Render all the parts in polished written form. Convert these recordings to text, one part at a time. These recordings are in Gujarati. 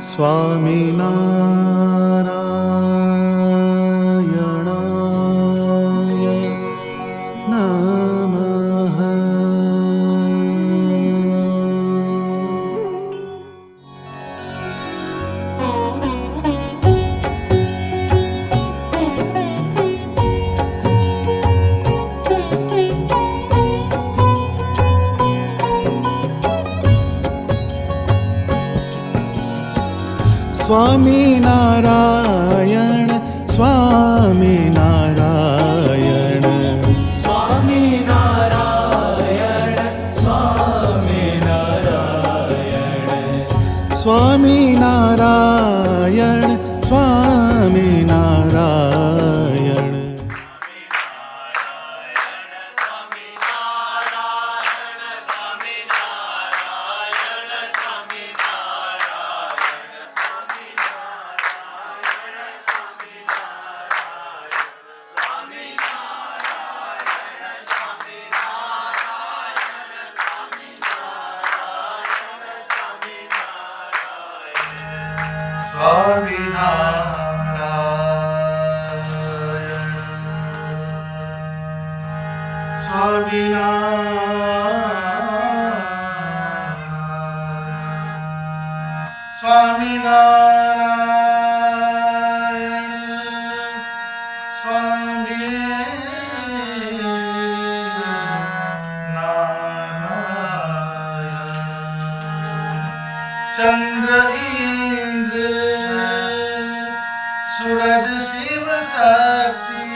સ્વામિનારાયણાય નમઃ. સ્વામિનારાયણ સ્વામિનારાયણ સ્વામિનારાયણ સ્વામિનારાયણ સ્વામિનારાયણ સ્વામિનારાયણ. चंद्र इंद्र सूरज शिव शक्ति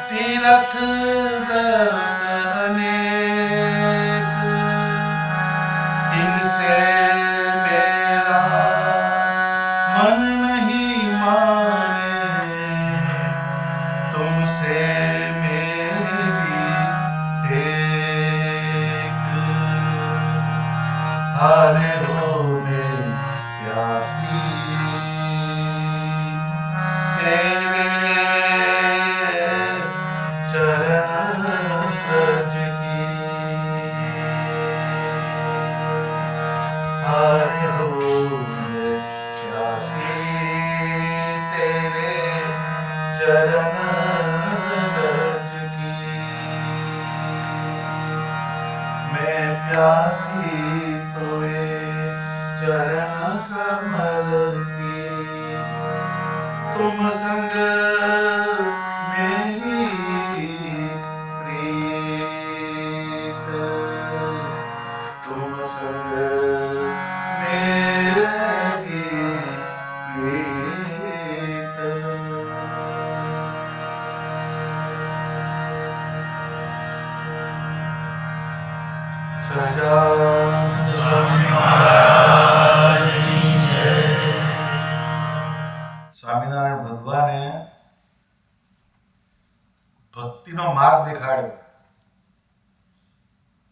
तीरथ व्रत अनेक इनसे मेरा मन नहीं माने तुमसे मेरी टेक हारे हो मैं प्यासी तेरे चरण रज की हारे हो मैं प्यासी तेरे चरण रज की मैं प्यासी तोए चरण कमल की तुम संग मेरी प्रीत तुम संग मेरी प्रीत સહજાનંદ સ્વામી મહારાજની જય. સ્વામિનારાયણ ભગવાને ભક્તિનો માર્ગ દેખાડ્યો.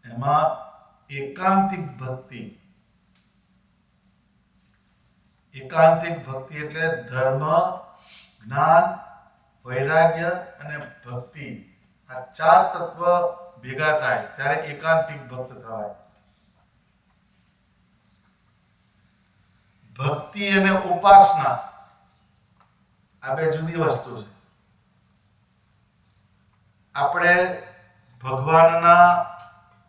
એમાં એકાંતિક ભક્તિ એટલે ધર્મ, જ્ઞાન, વૈરાગ્ય અને ભક્તિ આ ચાર તત્વ ભેગા થાય ત્યારે એકાંતિક ભક્ત થવાય. ભક્તિ અને ઉપાસના આ બે જુદી વસ્તુ છે. આપણે ભગવાનના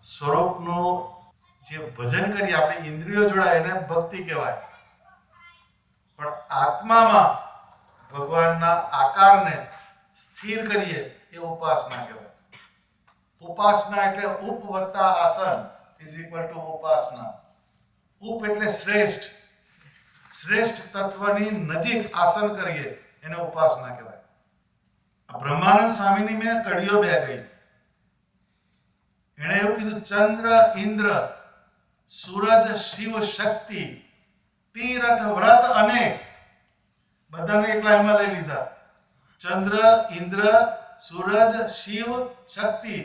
સ્વરૂપનું જે ભજન કરીએ, આપણી ઇન્દ્રિયો જોડાય એને ભક્તિ કહેવાય. પણ આત્મામાં ભગવાનના આકારને સ્થિર કરીએ એ ઉપાસના કહેવાય. ઉપાસના એટલે ઉપ વત્તા આસન ઇઝ ઇક્વલ ટુ ઉપાસના. ઉપ એટલે શ્રેષ્ઠ તત્વની નજીક આસન કરીએ એને ઉપાસના કહેવાય. આ બ્રહ્માનંદ સ્વામીની મેં કડીઓ બે ગઈ. એણે એવું કીધું, ચંદ્ર ઇન્દ્ર સૂરજ શિવ શક્તિ તીરથ વ્રત અનેક. બધાને એક લાઈનમાં લઈ લીધા. ચંદ્ર ઇન્દ્ર સૂરજ શિવ શક્તિ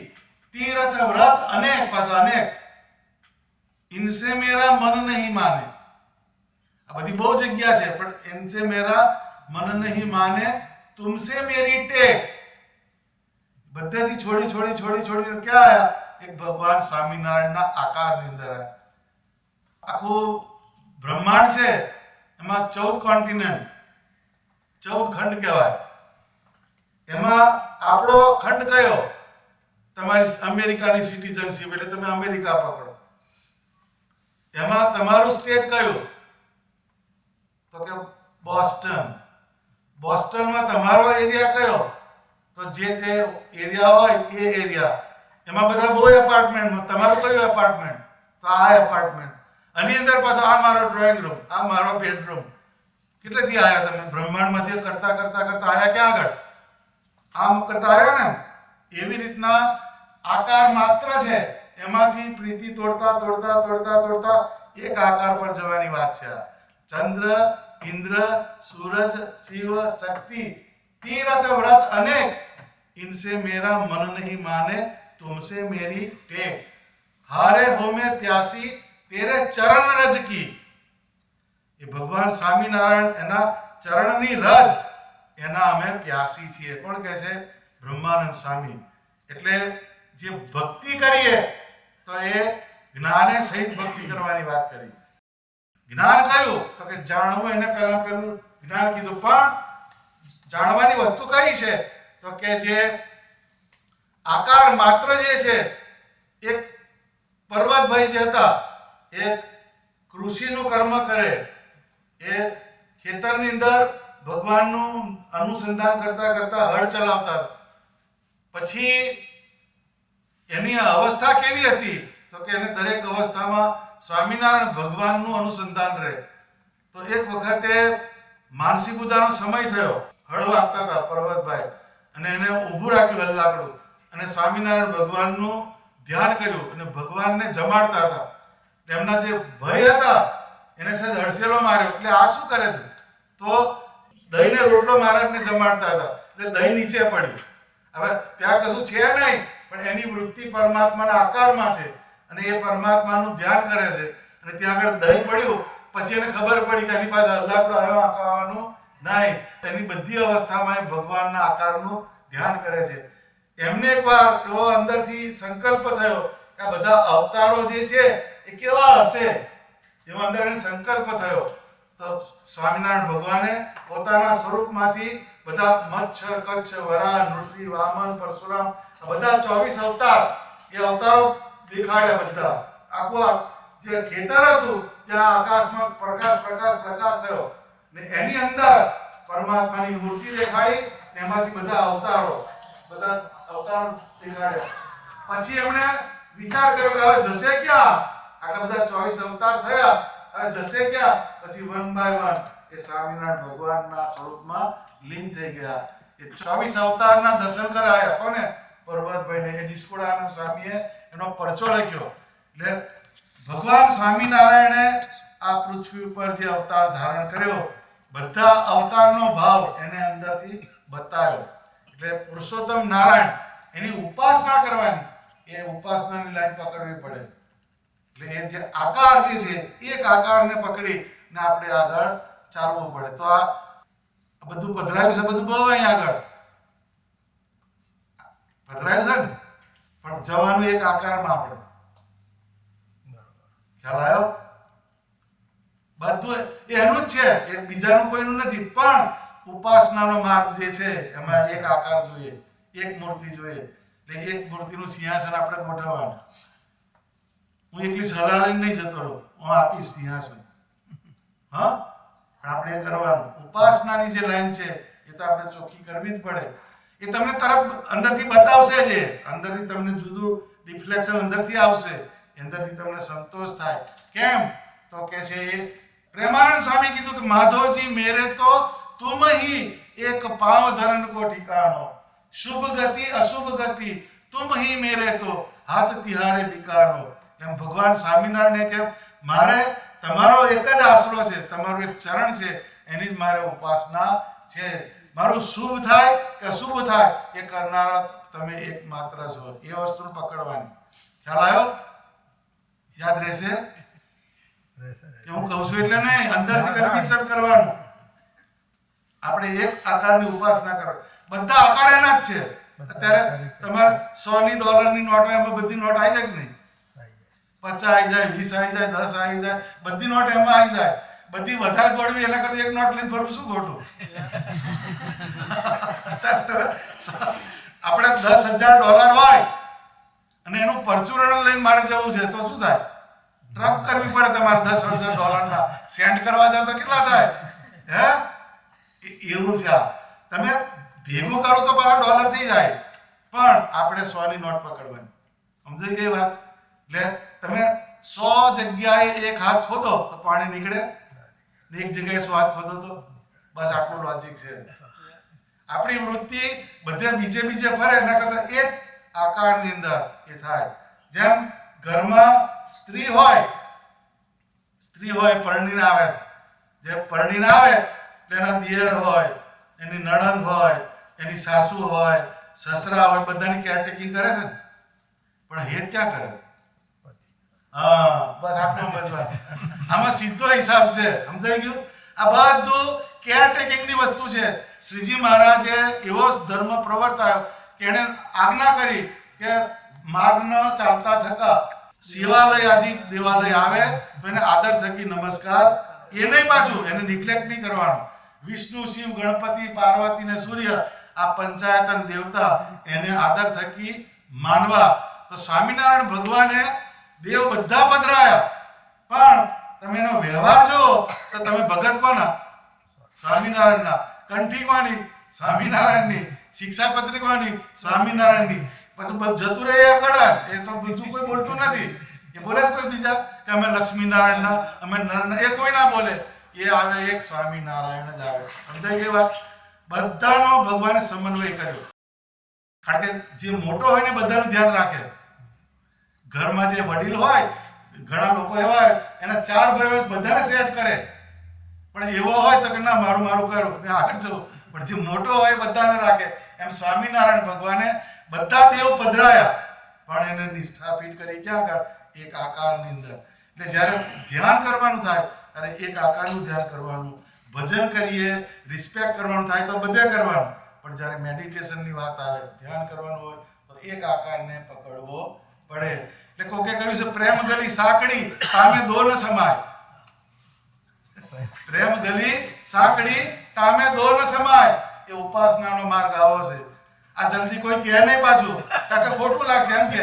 तीर्थ व्रत अनेक पाछा अनेक इनसे मेरा मन नहीं माने. आ बधी बहु जग्या छे पण इनसे मेरा मन नहीं माने तुमसे मेरी टेक. बधेथी छोड़ी छोड़ी छोड़ी छोड़ी क्या आया? एक भगवान स्वामीनारायण ना आकार ની અંદર આખું બ્રહ્માંડ છે એમાં 14 કોન્ટિનેન્ટ, 14 ખંડ કહેવાય. એમાં આપણો ખંડ કયો? તમારી અમેરિકાની સિટીઝનશીપ એટલે તમે અમેરિકા પકડો. એમાં તમારું સ્ટેટ કયું? તો કે બોસ્ટન. બોસ્ટનમાં તમારો એરિયા કયો? તો જે તે એરિયા હોય એ એરિયા. એમાં બધા બહુ એપાર્ટમેન્ટ. તમારું કયું એપાર્ટમેન્ટ? તો આ એપાર્ટમેન્ટ. આની અંદર પાછો આ મારો ડ્રોઈંગ રૂમ, આ મારો બેડરૂમ. કેટલેથી આયા તમે? બ્રહ્માંડમાંથી કરતા કરતા કરતા આયા ક્યાં આગળ? આમ કરતા આવ્યા ને. એવી રીતના આકાર માત્ર છે, એમાંથી પ્રીતિ તોડતા તોડતા તોડતા તોડતા એક આકાર પર જવાની વાત છે. ચંદ્ર, ઇન્દ્ર, सूरज, शिव, शक्ति, तीरथ व्रत अनेक, इनसे मेरा मन नहीं माने, तुमसे मेरी टेक. हारे हो में प्यासी तेरे चरण रज की. એ ભગવાન સ્વામિનારાયણ એના ચરણની રજ, એના અમે પ્યાસી છીએ. કોણ કહે છે? બ્રહ્માનંદ સ્વામી. એટલે જે ભક્તિ કરીએ તો એ જ્ઞાને સહિત ભક્તિ કરવાની વાત કરી. જ્ઞાન કયું? તો કે જાણવું. એને પહેલા પેલું જ્ઞાન કીધું. પણ જાણવાની વસ્તુ કઈ છે? તો કે જે આકાર માત્ર જે છે, એક પર્વતભાઈ જે હતા એ કૃષિનું કર્મ કરે, એ ખેતરની અંદર ભગવાનનું અનુસંધાન કરતા કરતા હળ ચલાવતા. પછી એની અવસ્થા કેવી હતી? તો કે એને દરેક અવસ્થામાં સ્વામિનારાયણ ભગવાનનું અનુસંધાન રહે. તો એક વખતે માનસી પૂજાનો સમય થયો. હળ વાગતા હતા પર્વતભાઈ, અને એને ઊભું રાખ્યું હલ્લાકડું, અને સ્વામિનારાયણ ભગવાનનું ધ્યાન કર્યું અને ભગવાનને જમાડતા હતા. એમના જે ભય હતા એને સહેજ હડસેલો માર્યો. એટલે આ શું કરે છે? તો દહીંને રોટલો મહારાજને જમાડતા હતા, એટલે દહીં નીચે પડ્યું. હવે ત્યાં કશું છે નહીં, પણ એની વૃત્તિ પરમાત્માના આકારમાં છે, અને એ પરમાત્માનું ધ્યાન કરે છે. અને ત્યાં આગળ દહીં પડ્યું. પછી એને ખબર પડી કે એની પાસે હલ્લાકડો આવ્યો, આકાવાનું નહીં. એની બધી અવસ્થામાં એ ભગવાનના આકારનું ધ્યાન કરે છે. એમને એકવાર એવો અંદરથી સંકલ્પ થયો કે આ બધા અવતારો જે છે એ કેવા હશે, એવો અંદર એને સંકલ્પ થયો. તો સ્વામિનારાયણ ભગવાને પોતાના સ્વરૂપમાંથી બધા મચ્છ, કચ્છ, વરાહ, નૃસિંહ, વામન, પરશુરામ, આ બધા 24 અવતાર, એ અવતારો દેખાડ્યા બધા. આખું જે ખેતર હતું ત્યાં આકાશમાં પ્રકાશ પ્રકાશ પ્રકાશ થયો, ને એની અંદર પરમાત્માની મૂર્તિ દેખાડી, ને એમાંથી બધા અવતારો દેખાડ્યા. પછી એમણે વિચાર કર્યો કે હવે જશે ક્યાં? આટલા બધા 24 અવતાર થયા, હવે જશે ક્યાં? પછી વન બાય વન એ સ્વામિનારાયણ ભગવાનના સ્વરૂપમાં લીન થઈ ગયા. એ 24 અવતારના દર્શન કરાયા. કોને? પર્વતભાઈને. એ નિષ્કુળાનંદ સ્વામીએ એનો પરચો લખ્યો. એટલે ભગવાન સ્વામિનારાયણે આ પૃથ્વી ઉપર જે અવતાર ધારણ કર્યો, બધા અવતારનો ભાવ એને અંદરથી બતાવ્યો. એટલે પુરુષોત્તમ નારાયણ, એની ઉપાસના કરવાની, એ ઉપાસનાની લાઈન પકડવી પડે. એટલે એ જે આકાર જે છે, એક આકારને પકડી ને આપણે આગળ ચાલવું પડે. તો આ બધું પધરાયું છે, બધું બહુ અહીં આગળ પધરાયું છે ને, પણ જવાનું એક આકારમાં આપણે. ખ્યાલ આવ્યો? બધું એનું જ છે, એક બીજાનું કોઈનું નથી. પણ ઉપાસનાનો માર્ગ જે છે એમાં એક આકાર જોઈએ, એક મૂર્તિ જોઈએ. એટલે એક મૂર્તિનું સિંહાસન આપણે ગોઠવવાનું. હું એકલી સલાહ લઈને નહીં જતો રહું, હું આપીશ સિંહાસન. હા, પણ આપણે એ કરવાનું. ઉપાસનાની જે લાઈન છે એ તો આપણે ચોખ્ખી કરવી જ પડે. એ તમને તરત અંદરથી બતાવશે જ. અંદરથી તમને જુદું રિફ્લેક્શન અંદરથી આવશે, અંદરથી તમને સંતોષ થાય. કેમ? તો કે છે એ પ્રેમાનંદ સ્વામી કીધું કે માધવજી મેરે તો तुम ही एक पांव धरन को ठिकानो, शुभ गति अशुभ गति तुम ही मेरे तो हाथ तिहारे बिकानो. એમ ભગવાન સ્વામિનારાયણ કે મારે તમારો એક જ આશરો છે, તમારું એક ચરણ છે, એની જ મારે ઉપાસના છે. મારું શુભ થાય કે અશુભ થાય એ કરનારા તમે એક માત્ર છો. એ વસ્તુને પકડવાની. ખ્યાલ આવ્યો? યાદ રહેશે કે હું કહું છું એટલે નહીં, અંદરથી કન્વિક્શન કરવાનું. આપણે એક આકારની ઉપાસના કરો. બધા આકાર એના જ છે. અત્યારે તમારે $100 ની નોટ હોય, એમાં બધી નોટ આવી જાય કે નહીં? 50 આવી જાય, 20 આવી જાય, 10 આવી જાય, બધી નોટ એમાં આવી જાય. બધી વધારે ગોળવી એના કરતા એક નોટ લઈને ફરવું શું ખોટું? આપણે $10,000 હોય અને એનું પરચુરણ લઈને મારે જવું છે તો શું થાય? ટ્રક કરવી પડે તમારે $10,000 સેન્ડ કરવા જાવ તો કેટલા થાય? હે એવું છે. આ તમે ભેગું કરો તો પાછા ડોલર થઈ જાય, પણ આપણે 100 ની નોટ પકડવાની. સમજાઈ ગઈ વાત? એટલે તમે 100 જગ્યાએ એક હાથ ખોદો તો પાણી નીકળે, એક જગ્યાએ 100 હાથ ખોદો તો બસ આટલું લોજિક છે. આપણી વૃત્તિ બધે બીજે ફરે એના કરતા એક આકારની અંદર એ થાય. જેમ ઘરમાં સ્ત્રી હોય પરણીને આવે, જે પરણીને આવે એટલે એના દિયર હોય, એની નણંદ હોય, એની સાસુ હોય, સસરા હોય, બધાની કેરટેકિંગ કરે છે ને, પણ હેત ક્યાં કરે? હા, બસ આટલું સમજવાનું. આમાં સીધો હિસાબ છે. સમજાઈ ગયું? આ બધું કેરટેકિંગ ની વસ્તુ છે. શ્રીજી મહારાજે એવો ધર્મ પ્રવર્તાયો કે એને આજ્ઞા કરી કે માર્ગ ન ચાલતા થકા શિવાલય આદિ દેવાલય આવે તો એને આદર થકી નમસ્કાર, એ નહીં પાછું એને નિગ્લેક્ટ નહીં કરવાનો. વિષ્ણુ, શિવ, ગણપતિ, પાર્વતી ને સૂર્ય આ પંચાયતન દેવતા એને આદર થકી માનવા. તો સ્વામિનારાયણ ભગવાને દેવ બધા પધરાયા, પણ તમે એનો વ્યવહાર જો તો તમે ભગત કોના? સ્વામિનારાયણના. કંઠી કોની? સ્વામિનારાયણની. શિક્ષાપત્રી કોની? સ્વામિનારાયણની. પછી જતું રહે આગળ, એ તો બીજું કોઈ બોલતું નથી. એ બોલે કોઈ બીજા કે અમે લક્ષ્મીનારાયણના, અમે નરના, એ કોઈ ના બોલે. એ આવે એક સ્વામિનારાયણ જ આવે. સમજાઈ ગઈ વાત? બધાનો ભગવાને સમન્વય કર્યો. કારણ કે જે મોટો હોય ને બધાનું ધ્યાન રાખે. ઘરમાં જે વડીલ હોય, ઘણા લોકો એવા હોય એના 4 ભાઈઓ બધાને સેટ કરે, પણ એવો હોય તો કે ના મારું કરું ને આગળ જવું. પણ જે મોટો હોય બધાને રાખે. એમ સ્વામિનારાયણ ભગવાને બધા દેવ પધરાયા, પણ એને નિષ્ઠાપીઠ કરી ક્યાં આગળ? એક આકારની અંદર. એટલે જ્યારે ધ્યાન કરવાનું થાય ત્યારે એક આકારનું ધ્યાન કરવાનું. ભજન કરીએ, રિસ્પેક્ટ કરવાનું થાય તો બધે કરવાનું, પણ જ્યારે મેડિટેશનની વાત આવે, ધ્યાન કરવાનું હોય તો એક આકારને પકડવો પડે. એટલે કોકે કહ્યું છે પ્રેમ ગલી સાંકડી તામે દો ન સમાય. પ્રેમ ગલી સાંકડી તામે દો ન સમાય. એ ઉપાસનાનો માર્ગ આવો છે. આ જલ્દી કોઈ કહે નહીં પાછું, કારણ કે ખોટું લાગશે. એમ કે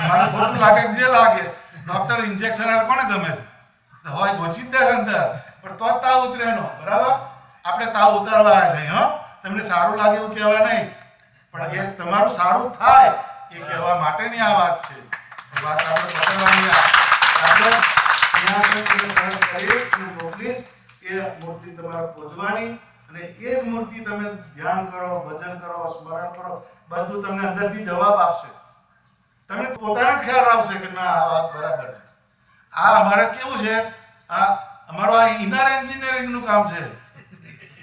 મારે ખોટું લાગે જે લાગે. ડોક્ટર ઇન્જેક્શન આવે કોને ગમે છે? હોય ગોચી જ દે અંદર, પણ તો તાવ ઉતરે એનો. બરાબર? આપણે તાવ ઉતારવા આવ્યા છે. હા, તમને સારું લાગે એવું કહેવા નહીં, પણ એ તમારું સારું થાય એ કહેવા માટેની આ વાત છે. વાત આપણે પકડવાની. આપણે સરસ કરી મોકલીશ. એ મૂર્તિ તમારે પૂજવાની અને એ જ મૂર્તિ તમે ધ્યાન કરો, ભજન કરો, સ્મરણ કરો, બધું તમને અંદરથી જવાબ આપશે. તમને પોતાને જ ખ્યાલ આવશે કે ના આ વાત બરાબર છે. આ અમારે કેવું છે, આ અમારું આ ઇનર એન્જિનિયરિંગ નું કામ છે.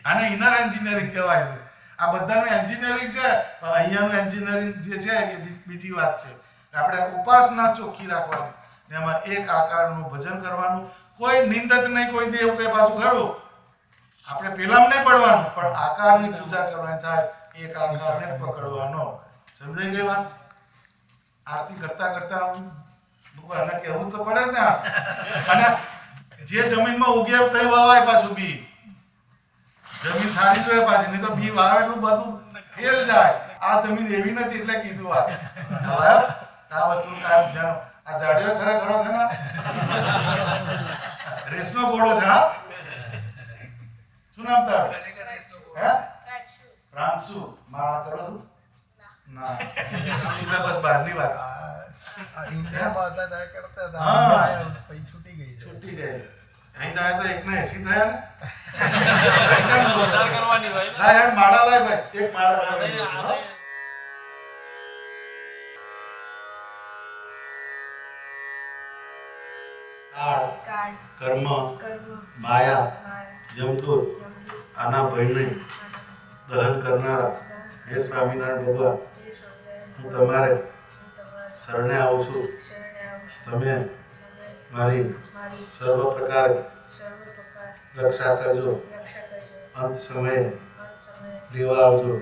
આને ઇનર એન્જિનિયરિંગ કહેવાય છે. આ બધાનું એન્જિનિયરિંગ છે, અહીંયાનું એન્જિનિયરિંગ જે છે એ બીજી વાત છે. આપણે ઉપાસના ચોખ્ખી રાખવાની, એમાં એક આકારનું ભજન કરવાનું. કોઈ નિંદક નહીં, કોઈ દેવ કઈ પાછું ખરું. આપણે પેલામાં નહીં પડવાનું, પણ આકારની પૂજા કરવાની થાય, એક આકારને પકડવાનો. સમજાઈ ગઈ વાત? આરતી કરતા ભગવાનને કહેવું તો પડે ને. અને જે જમીનમાં ઉગે તે વાવાય પાછું બી. જમીન સારી જોઈએ પાછી, નહીં તો બી વાવેલું બધું ફેલ જાય. આ જમીન એવી નથી એટલે કીધું આ વસ્તુ કામ જાણો. આ જાડિયો ખરો છે ને, રેશનો ઘોડો છે. હા, શું નામ તારું? હે, રામસુ. માળા કરો છું ના, બસ બહારની વાત. ઇન્ડિયામાં હતા ત્યારે કરતા હતા, પછી છૂટી ગઈ. અહીં જાય તો 180 થયા ને. લાય યાર માળા લાય ભાઈ, એક માળા કરો. કાળ, કર્મ, માયા, જમદૂત, આના ભયને દહન કરનારા હે સ્વામિનારાયણ ભગવાન, હું તમારે શરણે આવું છું. તમે મારી સર્વ પ્રકારે રક્ષા કરજો. અંત સમયે લેવા આવજો.